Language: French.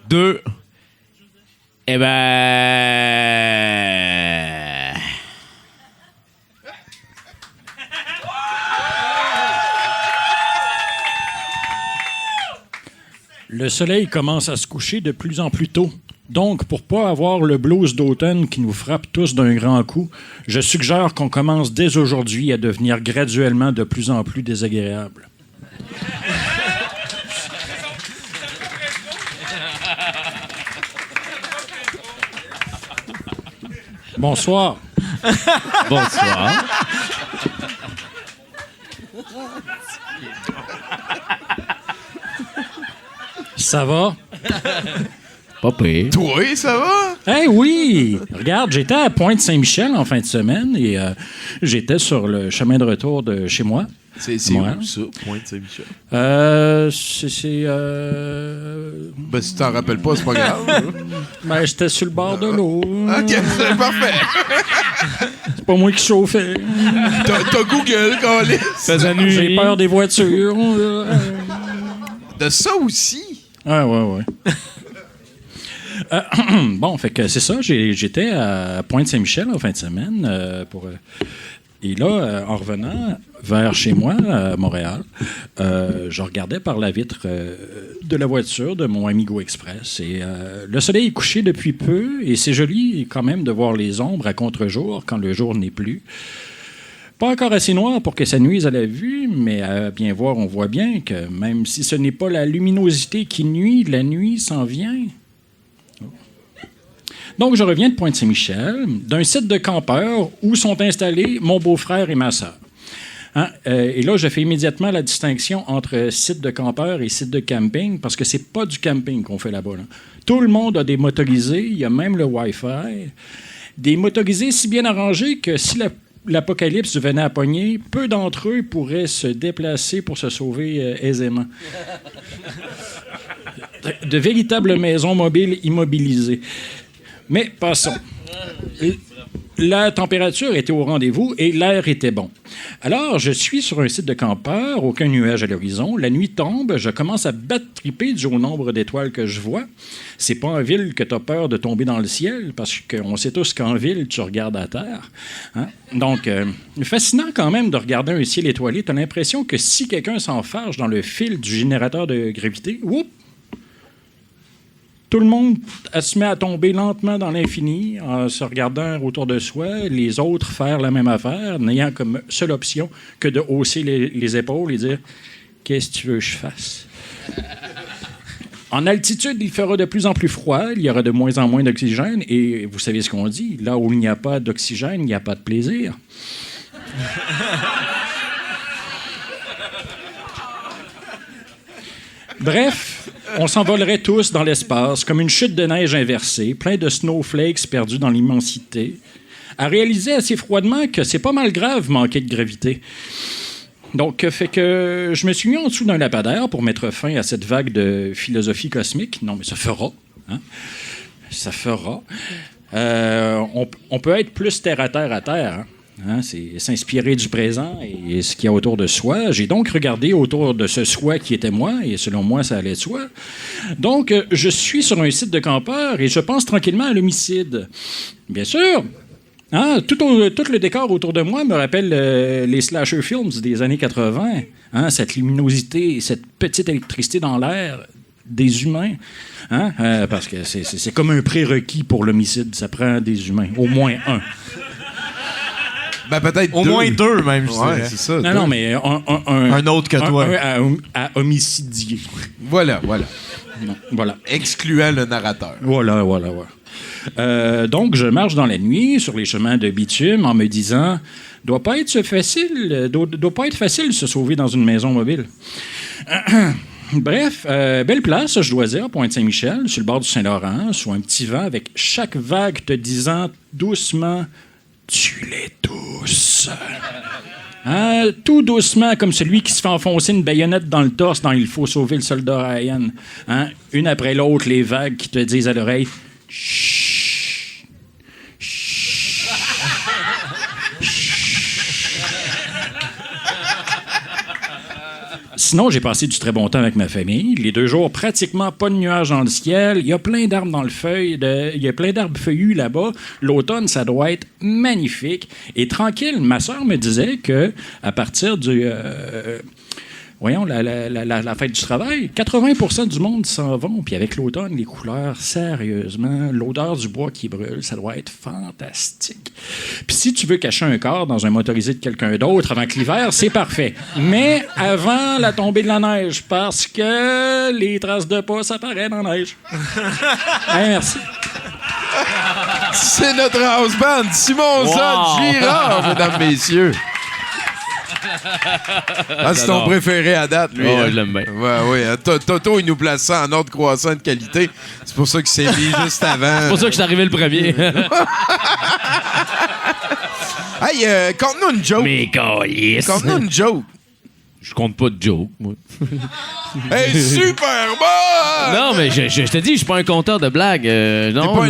2. Eh ben... Le soleil commence à se coucher de plus en plus tôt. Donc, pour pas avoir le blues d'automne qui nous frappe tous d'un grand coup, je suggère qu'on commence dès aujourd'hui à devenir graduellement de plus en plus désagréable. Bonsoir. Bonsoir. Ça va? Pas pire. Toi, ça va? Eh oui! Regarde, j'étais à Pointe-Saint-Michel en fin de semaine et j'étais sur le chemin de retour de chez moi. C'est Montréal. où, ça, Pointe-Saint-Michel? C'est. Ben, si t'en rappelles pas, c'est pas grave. Ben, j'étais sur le bord de l'eau. OK, c'est parfait. C'est pas moi qui chauffais. T'as Google, Calis. Faisait nuit. J'ai peur des voitures. De ça aussi. Ouais. Bon, fait que c'est ça. J'étais à Pointe-Saint-Michel en fin de semaine et là, en revenant vers chez moi, à Montréal, je regardais par la vitre de la voiture de mon Amigo Express. Et le soleil est couché depuis peu et c'est joli quand même de voir les ombres à contre-jour quand le jour n'est plus. Pas encore assez noir pour que ça nuise à la vue, mais à bien voir, on voit bien que même si ce n'est pas la luminosité qui nuit, la nuit s'en vient. Donc, je reviens de Pointe-Saint-Michel, d'un site de campeurs où sont installés mon beau-frère et ma sœur. Hein? Et là, je fais immédiatement la distinction entre site de campeurs et site de camping, parce que c'est pas du camping qu'on fait là-bas. Là. Tout le monde a des motorisés, il y a même le Wi-Fi. Des motorisés si bien arrangés que si l'apocalypse venait à pogner, peu d'entre eux pourraient se déplacer pour se sauver aisément. De véritables maisons mobiles immobilisées. Mais passons. La température était au rendez-vous et l'air était bon. Alors, je suis sur un site de campeur, aucun nuage à l'horizon. La nuit tombe, je commence à battre-triper du au nombre d'étoiles que je vois. C'est pas en ville que tu as peur de tomber dans le ciel, parce qu'on sait tous qu'en ville, tu regardes à terre. Hein? Donc, fascinant quand même de regarder un ciel étoilé. Tu as l'impression que si quelqu'un s'enfarge dans le fil du générateur de gravité, whoop, tout le monde se met à tomber lentement dans l'infini en se regardant autour de soi, les autres faire la même affaire, n'ayant comme seule option que de hausser les épaules et dire « Qu'est-ce que tu veux que je fasse? » En altitude, il fera de plus en plus froid, il y aura de moins en moins d'oxygène et vous savez ce qu'on dit, là où il n'y a pas d'oxygène, il n'y a pas de plaisir. Bref, on s'envolerait tous dans l'espace, comme une chute de neige inversée, plein de snowflakes perdus dans l'immensité, à réaliser assez froidement que c'est pas mal grave manquer de gravité. Donc, fait que je me suis mis en dessous d'un lampadaire pour mettre fin à cette vague de philosophie cosmique. Non, mais ça fera. Hein? Ça fera. On peut être plus terre à terre, hein? Hein, c'est s'inspirer du présent et ce qu'il y a autour de soi. J'ai donc regardé autour de ce soi qui était moi, et selon moi, ça allait de soi. Donc, je suis sur un site de campeur et je pense tranquillement à l'homicide. Bien sûr! Hein, tout le décor autour de moi me rappelle les slasher films des années 80. Hein, cette luminosité, cette petite électricité dans l'air des humains. Hein, parce que c'est comme un prérequis pour l'homicide. Ça prend des humains, au moins un. Ben, peut-être au moins deux, même, je dirais. c'est ça. Non, mais un autre que toi. À homicidier. Voilà. Non, voilà. Excluant le narrateur. Voilà. Donc, je marche dans la nuit sur les chemins de bitume en me disant doit pas être facile de se sauver dans une maison mobile. Bref, belle place, je dois dire, Pointe-Saint-Michel, sur le bord du Saint-Laurent, sous un petit vent, avec chaque vague te disant doucement tue-les tous. Hein? Tout doucement, comme celui qui se fait enfoncer une baïonnette dans le torse dans Il faut sauver le soldat Ryan. Hein? Une après l'autre, les vagues qui te disent à l'oreille chut. Sinon, j'ai passé du très bon temps avec ma famille. Les 2 jours, pratiquement pas de nuages dans le ciel. Il y a plein d'arbres dans le feuille. Il y a plein d'arbres feuillus là-bas. L'automne, ça doit être magnifique. Et tranquille, ma sœur me disait que à partir du... la fête du travail, 80% du monde s'en vont. Puis avec l'automne, les couleurs, sérieusement, l'odeur du bois qui brûle, ça doit être fantastique. Puis si tu veux cacher un corps dans un motorisé de quelqu'un d'autre avant que l'hiver, c'est parfait. Mais avant la tombée de la neige, parce que les traces de pas, ça paraît dans la neige. Merci. C'est notre house band, Simon Zod Girard, mesdames, messieurs. Ah, c'est ton préféré à date, lui. Oh, je l'aime bien. Ouais. Toto, il nous place ça en ordre croissant de qualité. C'est pour ça qu'il s'est mis juste avant. C'est pour ça que je suis arrivé le premier. Hey, conte-nous une joke. Mais câlisse. Conte-nous une joke. Je compte pas de joke, moi. Hey, super bon! Non, mais je te dis, je suis pas un conteur de blagues. Non.